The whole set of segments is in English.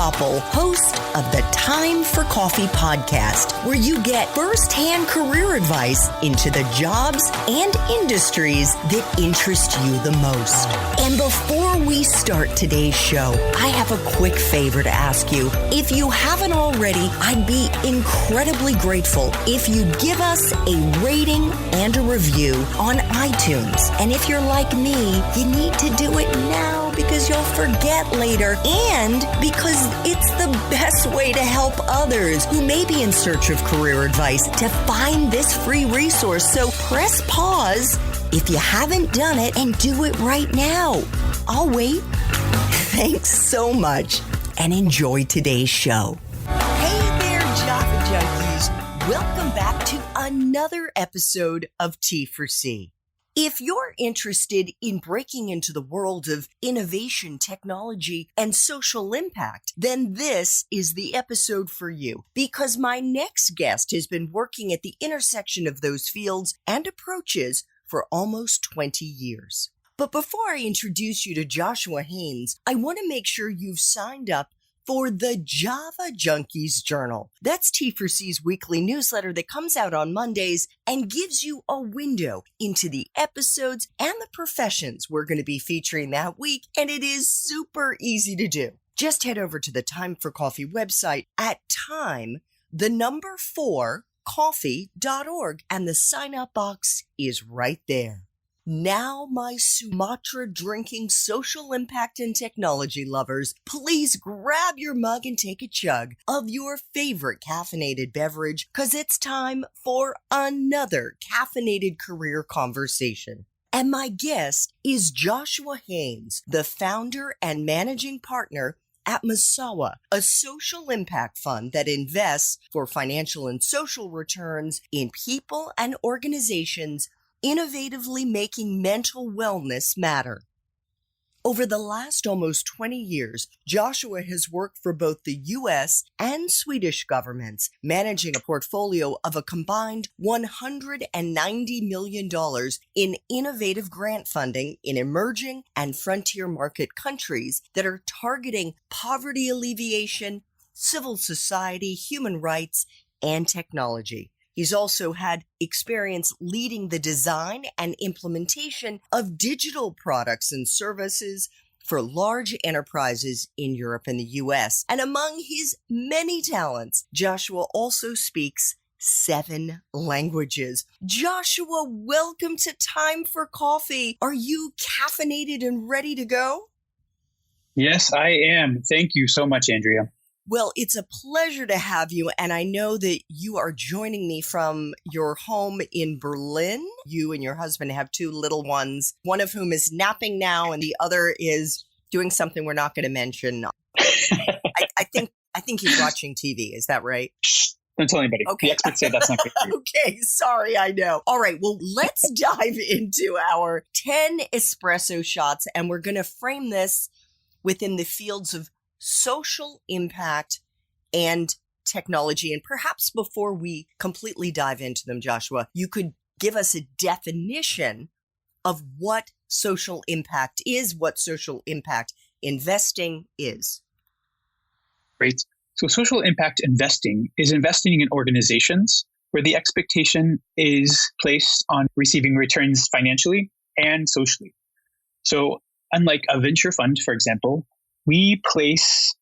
Koppel, host of the Time for Coffee podcast, where you get firsthand career advice into the jobs and industries that interest you the most. And before we start today's show, I have a quick favor to ask you. If you haven't already, I'd be incredibly grateful if you'd give us a rating and a review on iTunes. And if you're like me, you need to do it now because you'll forget later and because it's the best way to help others who may be in search of career advice to find this free resource. So press pause if you haven't done it and do it right now. I'll wait. Thanks so much and enjoy today's show. Hey there, Java Junkies. Welcome back to another episode of T4C. If you're interested in breaking into the world of innovation, technology, and social impact, then this is the episode for you, because my next guest has been working at the intersection of those fields and approaches for almost 20 years. But before I introduce you to Joshua Haynes, I want to make sure you've signed up for the Java Junkies Journal. That's T4C's weekly newsletter that comes out on Mondays and gives you a window into the episodes and the professions we're going to be featuring that week, and it is super easy to do. Just head over to the Time for Coffee website at time4coffee.org, and the sign-up box is right there. Now, my Sumatra-drinking social impact and technology lovers, please grab your mug and take a chug of your favorite caffeinated beverage, because it's time for another caffeinated career conversation. And my guest is Joshua Haynes, the founder and managing partner at Masawa, a social impact fund that invests for financial and social returns in people and organizations innovatively making mental wellness matter. Over the last almost 20 years, Joshua has worked for both the U.S. and Swedish governments, managing a portfolio of a combined $190 million in innovative grant funding in emerging and frontier market countries that are targeting poverty alleviation, civil society, human rights, and technology. He's also had experience leading the design and implementation of digital products and services for large enterprises in Europe and the U.S. And among his many talents, Joshua also speaks 7 languages. Joshua, welcome to Time for Coffee. Are you caffeinated and ready to go? Yes, I am. Thank you so much, Andrea. Well, it's a pleasure to have you, and I know that you are joining me from your home in Berlin. You and your husband have 2 little ones, one of whom is napping now, and the other is doing something we're not going to mention. I think he's watching TV. Is that right? Don't tell anybody. Okay. The experts say that's not good for you. Okay, sorry, I know. All right, well, let's dive into our 10 espresso shots, and we're going to frame this within the fields of social impact and technology. And perhaps before we completely dive into them, Joshua, you could give us a definition of what social impact is, what social impact investing is. Great. So social impact investing is investing in organizations where the expectation is placed on receiving returns financially and socially. So unlike a venture fund, for example, we place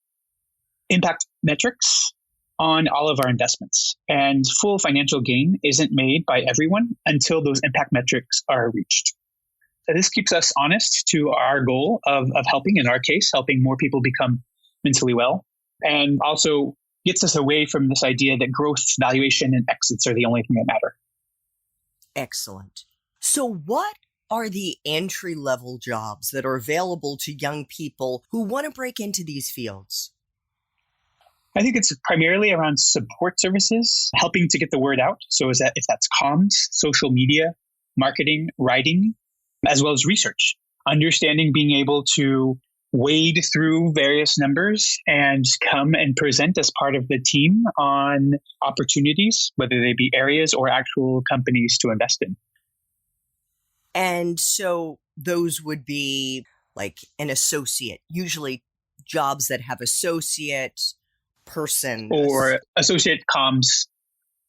impact metrics on all of our investments, and full financial gain isn't made by everyone until those impact metrics are reached. So this keeps us honest to our goal of helping, in our case, helping more people become mentally well, and also gets us away from this idea that growth, valuation, and exits are the only thing that matter. Excellent. So what are the entry-level jobs that are available to young people who want to break into these fields? I think it's primarily around support services, helping to get the word out. So if that's comms, social media, marketing, writing, as well as research, understanding, being able to wade through various numbers and come and present as part of the team on opportunities, whether they be areas or actual companies to invest in. And so those would be like an associate, usually jobs that have associate person or associate comms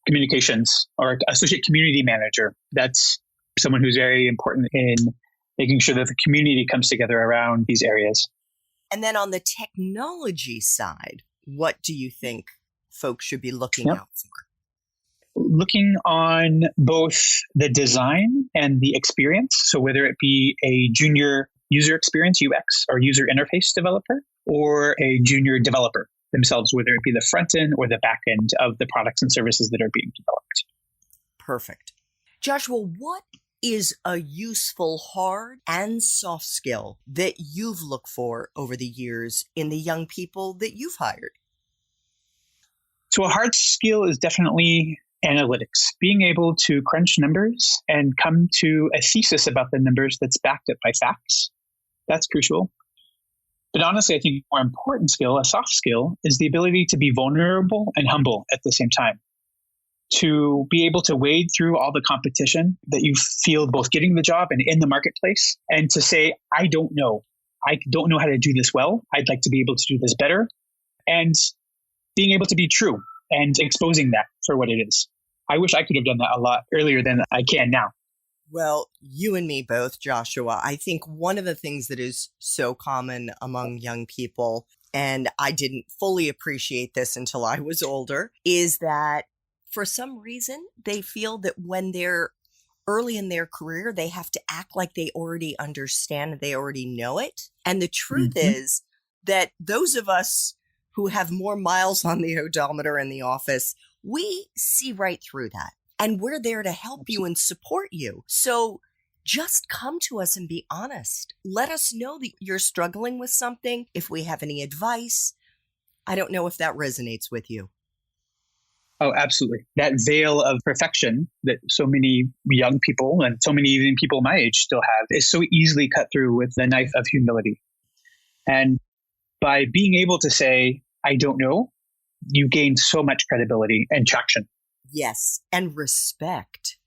communications or associate community manager. That's someone who's very important in making sure that the community comes together around these areas. And then on the technology side, what do you think folks should be looking out for? Looking on both the design and the experience. So whether it be a junior user experience, UX, or user interface developer, or a junior developer themselves, whether it be the front end or the back end of the products and services that are being developed. Perfect. Joshua, what is a useful hard and soft skill that you've looked for over the years in the young people that you've hired? So a hard skill is definitely analytics, being able to crunch numbers and come to a thesis about the numbers that's backed up by facts. That's crucial. But honestly, I think a more important skill, a soft skill, is the ability to be vulnerable and humble at the same time. To be able to wade through all the competition that you feel both getting the job and in the marketplace, and to say, I don't know. I don't know how to do this well. I'd like to be able to do this better. And being able to be true and exposing that for what it is. I wish I could have done that a lot earlier than I can now. Well, you and me both, Joshua. I think one of the things that is so common among young people, and I didn't fully appreciate this until I was older, is that for some reason they feel that when they're early in their career, they have to act like they already understand, they already know it. And the truth is that those of us who have more miles on the odometer in the office, we see right through that. And we're there to help you and support you. So just come to us and be honest. Let us know that you're struggling with something. If we have any advice, I don't know if that resonates with you. Oh, absolutely. That veil of perfection that so many young people and so many even people my age still have is so easily cut through with the knife of humility. And by being able to say, I don't know, you gain so much credibility and traction. Yes. And respect.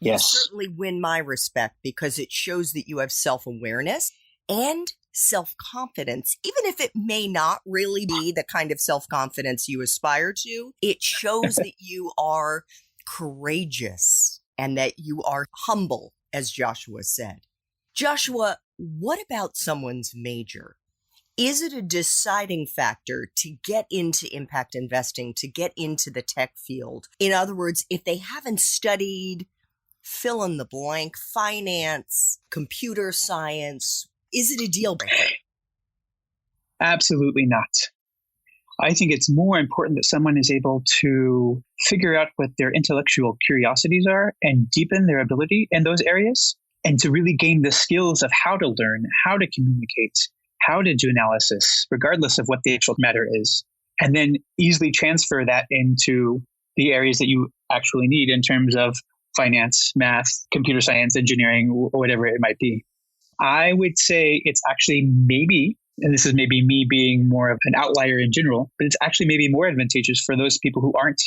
Yes. You certainly win my respect because it shows that you have self-awareness and self-confidence. Even if it may not really be the kind of self-confidence you aspire to, it shows that you are courageous and that you are humble, as Joshua said. Joshua, what about someone's major? Is it a deciding factor to get into impact investing, to get into the tech field? In other words, if they haven't studied fill in the blank, finance, computer science, is it a deal breaker? Absolutely not. I think it's more important that someone is able to figure out what their intellectual curiosities are and deepen their ability in those areas, and to really gain the skills of how to learn, how to communicate, how to do analysis, regardless of what the actual matter is, and then easily transfer that into the areas that you actually need in terms of finance, math, computer science, engineering, whatever it might be. I would say it's actually maybe, and this is maybe me being more of an outlier in general, but it's actually maybe more advantageous for those people who aren't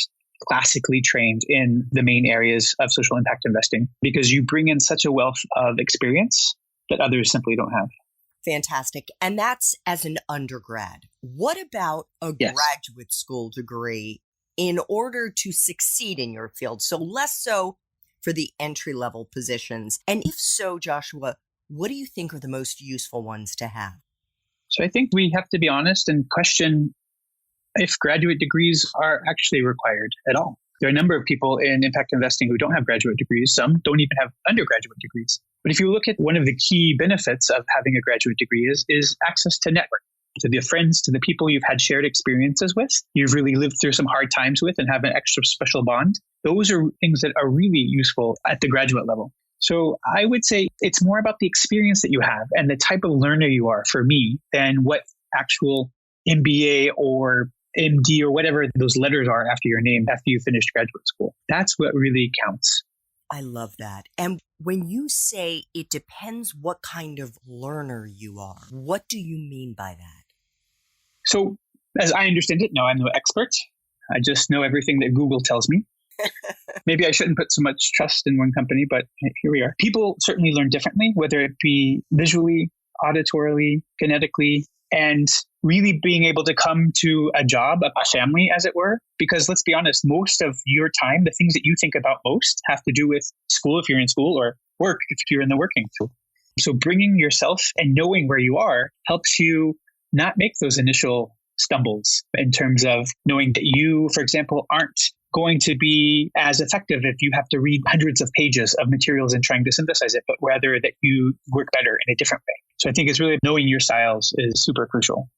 classically trained in the main areas of social impact investing, because you bring in such a wealth of experience that others simply don't have. Fantastic. And that's as an undergrad. What about a graduate school degree in order to succeed in your field? So less so for the entry-level positions. And if so, Joshua, what do you think are the most useful ones to have? So I think we have to be honest and question if graduate degrees are actually required at all. There are a number of people in impact investing who don't have graduate degrees. Some don't even have undergraduate degrees. But if you look at one of the key benefits of having a graduate degree is access to network, to the friends, to the people you've had shared experiences with, you've really lived through some hard times with and have an extra special bond. Those are things that are really useful at the graduate level. So I would say it's more about the experience that you have and the type of learner you are for me than what actual MBA or MD or whatever those letters are after your name after you finished graduate school. That's what really counts. I love that. And when you say it depends what kind of learner you are, what do you mean by that? So as I understand it, no, I'm no expert. I just know everything that Google tells me. Maybe I shouldn't put so much trust in one company, but here we are. People certainly learn differently, whether it be visually, auditorily, kinetically, and really being able to come to a job, a family, as it were. Because let's be honest, most of your time, the things that you think about most have to do with school if you're in school, or work if you're in the working field. So bringing yourself and knowing where you are helps you not make those initial stumbles in terms of knowing that you, for example, aren't going to be as effective if you have to read hundreds of pages of materials and trying to synthesize it, but rather that you work better in a different way. So I think it's really knowing your styles is super crucial.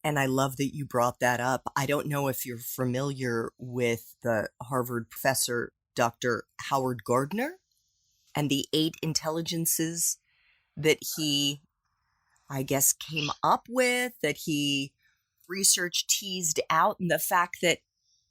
And I love that you brought that up. I don't know if you're familiar with the Harvard professor, Dr. Howard Gardner, and the 8 intelligences that he, I guess, came up with, that he research teased out, and the fact that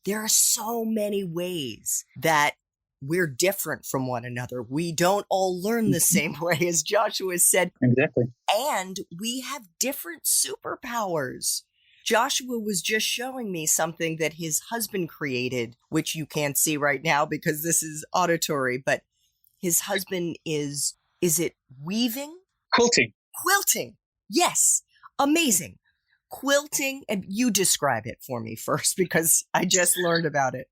there are so many ways that we're different from one another. We don't all learn the same way, as Joshua said. Exactly. And we have different superpowers. Joshua was just showing me something that his husband created, which you can't see right now because this is auditory, but his husband is it weaving? Quilting. Yes. Amazing. Quilting, and you describe it for me first because I just learned about it.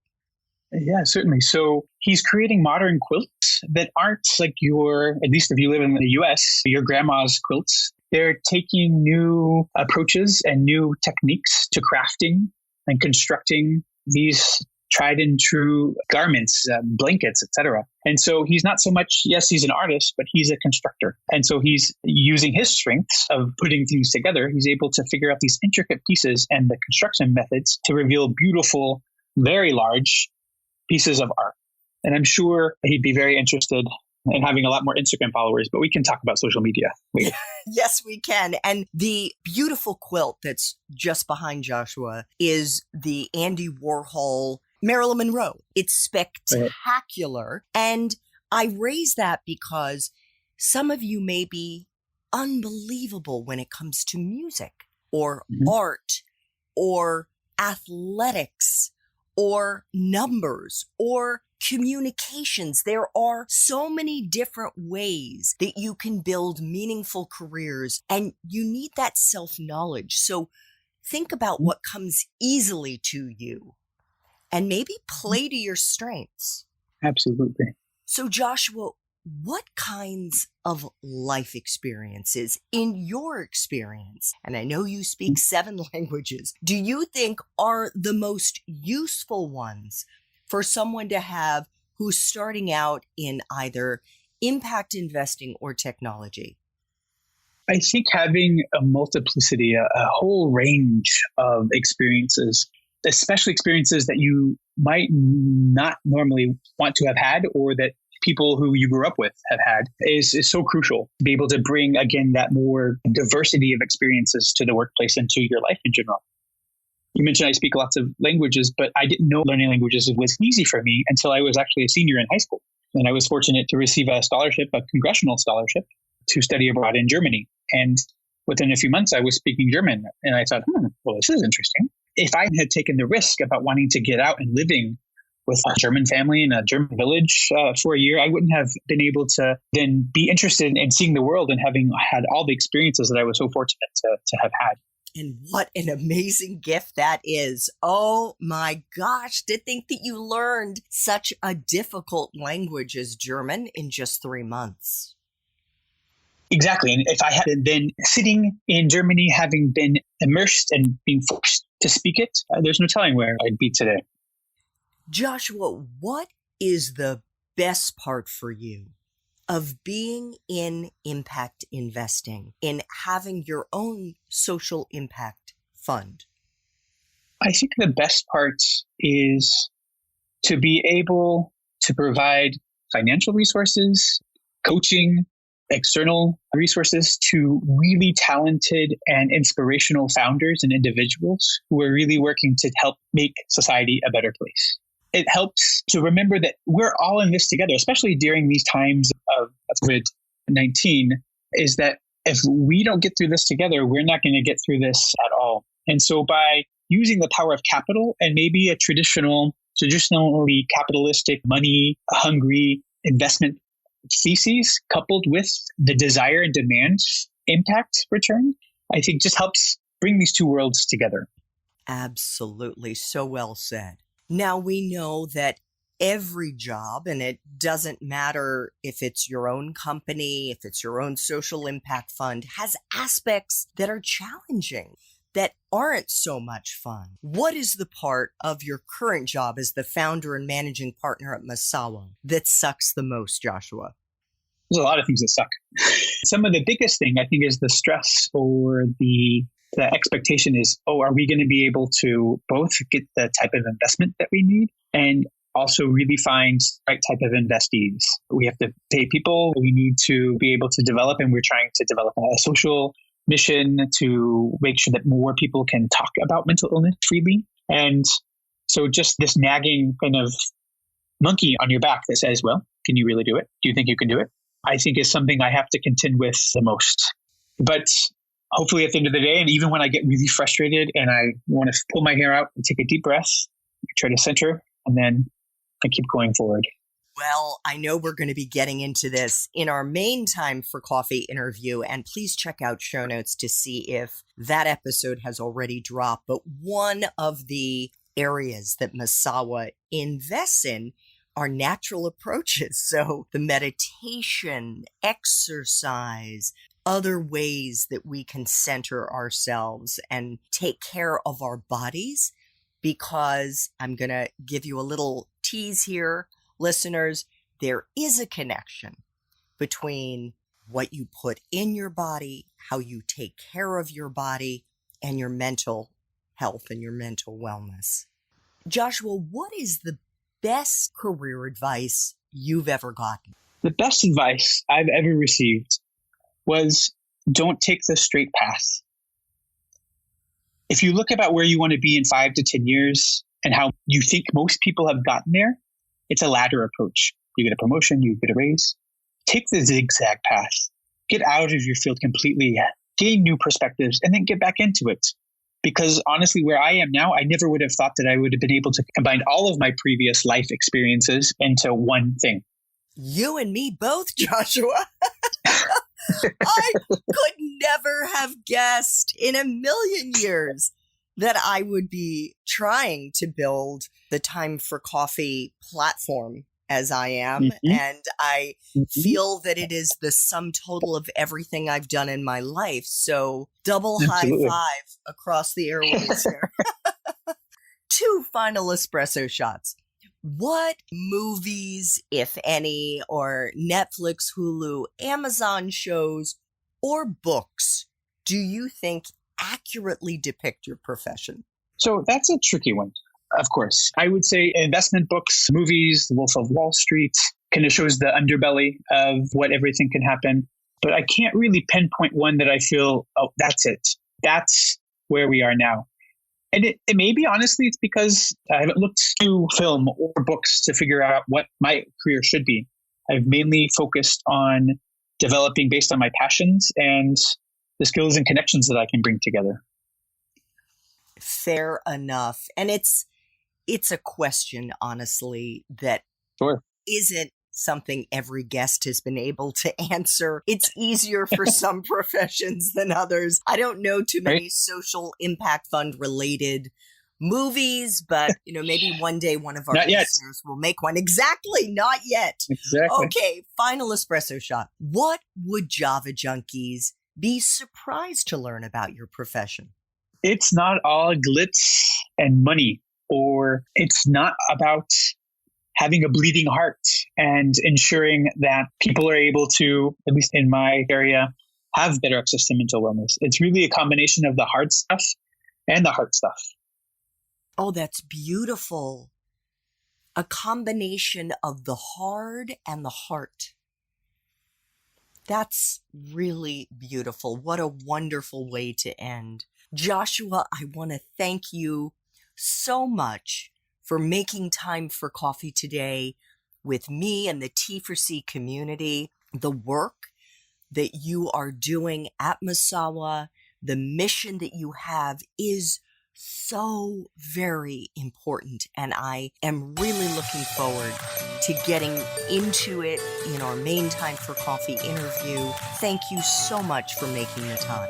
Yeah, certainly. So he's creating modern quilts that aren't like at least if you live in the US, your grandma's quilts. They're taking new approaches and new techniques to crafting and constructing these tried and true garments, blankets, etc. And so he's not so much, yes, he's an artist, but he's a constructor. And so he's using his strengths of putting things together. He's able to figure out these intricate pieces and the construction methods to reveal beautiful, very large pieces of art. And I'm sure he'd be very interested in having a lot more Instagram followers, but we can talk about social media later. Yes, we can. And the beautiful quilt that's just behind Joshua is the Andy Warhol Marilyn Monroe. It's spectacular. Right. And I raise that because some of you may be unbelievable when it comes to music or art or athletics or numbers or communications. There are so many different ways that you can build meaningful careers, and you need that self-knowledge. So think about what comes easily to you and maybe play to your strengths. Absolutely. So Joshua, what kinds of life experiences, in your experience, and I know you speak 7 languages, do you think are the most useful ones for someone to have who's starting out in either impact investing or technology? I think having a multiplicity, a whole range of experiences, especially experiences that you might not normally want to have had or that people who you grew up with have had, is so crucial to be able to bring, again, that more diversity of experiences to the workplace and to your life in general. You mentioned I speak lots of languages, but I didn't know learning languages was easy for me until I was actually a senior in high school. And I was fortunate to receive a scholarship, a congressional scholarship, to study abroad in Germany. And within a few months, I was speaking German. And I thought, well, this is interesting. If I had taken the risk about wanting to get out and living with a German family in a German village for a year, I wouldn't have been able to then be interested in seeing the world and having had all the experiences that I was so fortunate to have had. And what an amazing gift that is. Oh my gosh, to think that you learned such a difficult language as German in just 3 months. Exactly. And if I had been sitting in Germany, having been immersed and being forced to speak it, there's no telling where I'd be today. Joshua, what is the best part for you of being in impact investing, in having your own social impact fund? I think the best part is to be able to provide financial resources, coaching, external resources to really talented and inspirational founders and individuals who are really working to help make society a better place. It helps to remember that we're all in this together, especially during these times of COVID-19, is that if we don't get through this together, we're not going to get through this at all. And so by using the power of capital and maybe a traditionally capitalistic, money-hungry investment theses coupled with the desire and demand impact return, I think just helps bring these two worlds together. Absolutely. So well said. Now we know that every job, and it doesn't matter if it's your own company, if it's your own social impact fund, has aspects that are challenging, that aren't so much fun. What is the part of your current job as the founder and managing partner at Masawa that sucks the most, Joshua? There's a lot of things that suck. Some of the biggest thing, I think, is the stress or the expectation is, are we going to be able to both get the type of investment that we need and also really find the right type of investees? We have to pay people. We need to be able to develop, and we're trying to develop a social mission to make sure that more people can talk about mental illness freely. And so just this nagging kind of monkey on your back that says, well, can you really do it? Do you think you can do it? I think is something I have to contend with the most. But hopefully at the end of the day, and even when I get really frustrated and I want to pull my hair out and take a deep breath, try to center, and then I keep going forward. Well, I know we're going to be getting into this in our main Time for Coffee interview, and please check out show notes to see if that episode has already dropped. But one of the areas that Masawa invests in are natural approaches. So the meditation, exercise, other ways that we can center ourselves and take care of our bodies, because I'm going to give you a little tease here, listeners. There is a connection between what you put in your body, how you take care of your body, and your mental health and your mental wellness. Joshua, what is the best career advice you've ever gotten? The best advice I've ever received was, don't take the straight path. If you look about where you want to be in 5 to 10 years and how you think most people have gotten there, it's a ladder approach. You get a promotion, you get a raise. Take the zigzag path. Get out of your field completely, gain new perspectives, and then get back into it. Because honestly, where I am now, I never would have thought that I would have been able to combine all of my previous life experiences into one thing. You and me both, Joshua. I could never have guessed in a million years that I would be trying to build the Time for Coffee platform as I am. Mm-hmm. And I feel that it is the sum total of everything I've done in my life. So double Absolutely. High five across the airwaves here. 2 final espresso shots. What movies, if any, or Netflix, Hulu, Amazon shows, or books do you think accurately depict your profession? So that's a tricky one, of course. I would say investment books, movies, The Wolf of Wall Street, kind of shows the underbelly of what everything can happen. But I can't really pinpoint one that I feel, that's it. That's where we are now. And it may be, honestly, it's because I haven't looked to film or books to figure out what my career should be. I've mainly focused on developing based on my passions and the skills and connections that I can bring together. Fair enough. And it's a question, honestly, that Sure. isn't something every guest has been able to answer. It's easier for some professions than others. I don't know too many social impact fund related movies, but maybe one day one of our listeners will make one. Exactly, not yet. Exactly. Okay, final espresso shot. What would Java junkies be surprised to learn about your profession? It's not all glitz and money, or it's not about having a bleeding heart and ensuring that people are able to, at least in my area, have better access to mental wellness. It's really a combination of the hard stuff and the heart stuff. Oh, that's beautiful. A combination of the hard and the heart. That's really beautiful. What a wonderful way to end. Joshua, I want to thank you so much for making time for coffee today with me and the T4C community. The work that you are doing at Misawa, the mission that you have is so very important. And I am really looking forward to getting into it in our main Time for Coffee interview. Thank you so much for making the time.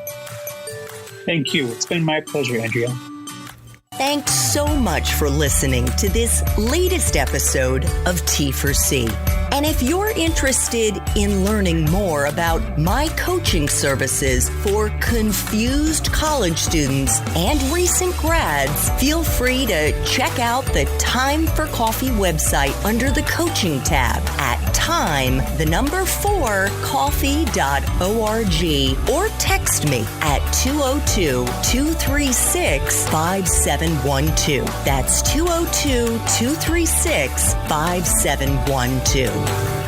Thank you. It's been my pleasure, Andrea. Thanks so much for listening to this latest episode of T4C. And if you're interested in learning more about my coaching services for confused college students and recent grads, feel free to check out the Time for Coffee website under the coaching tab at time4coffee.org or text me at 202-236-5712. That's 202-236-5712.